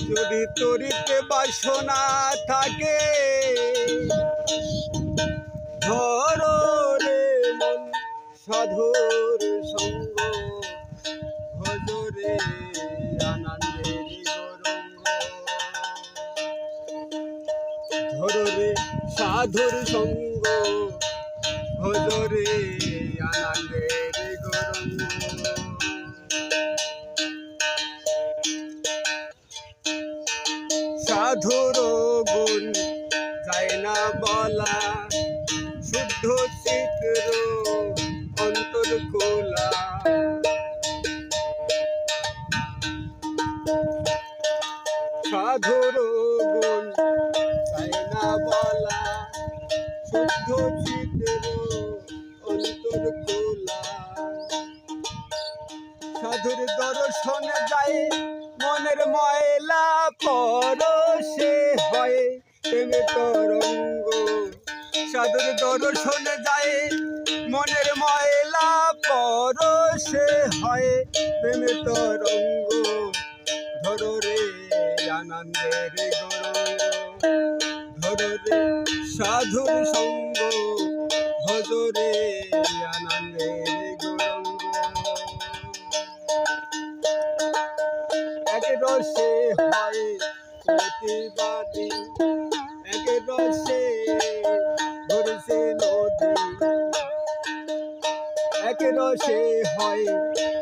যদি তরিতে বাসনা থাকে ধরো রে মন সাধুর সঙ্গ ভজরে আনন্দের গৌরঙ্গ ধরো রে সাধুর সঙ্গ ভজরে আনন্দের গৌরঙ্গ সাধুর গুণ যায় না বলা শুদ্ধ চিত্র অন্তর খোলা সাধুর গুণ যায় না বলা শুদ্ধ চিত্র অন্তর খোলা সাধুর দর্শনে যায় মনের ময়লা পরশে হয় প্রেমে তরঙ্গ সাধুর দর্শনে যায় মনের ময়লা পরশে হয় প্রেমে তরঙ্গ ধরো রে আনন্দের গৌরঙ্গ ধরো রে সাধুর সঙ্গ ভজরে আনন্দের গৌরঙ্গ এক রসে হয় প্রতিবাদী এক রসে ধরেছে নদী এক রসে হয়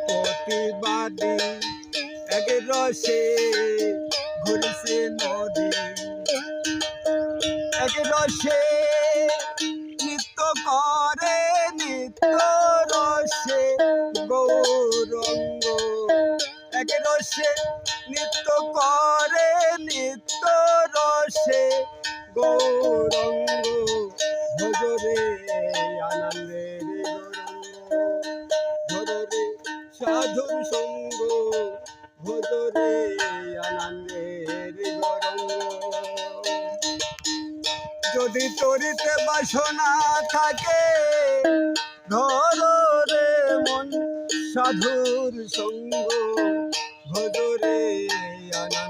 প্রতিবাদী এক রসে ঘুরেছে নদী এক রসে নৃত্য করে নিত্য রসে গৌরঙ্গ এক রসে নৃত্য করে নিত্য রসে গৌরঙ্গ ভজরে আনন্দের গৌরঙ্গ ধরে সাধুর সঙ্গ ভজরে আনন্দের গৌরঙ্গ যদি তরিতে বাসনা থাকে ধরো রে মন সাধুর সঙ্গ ভজরে আনন্দ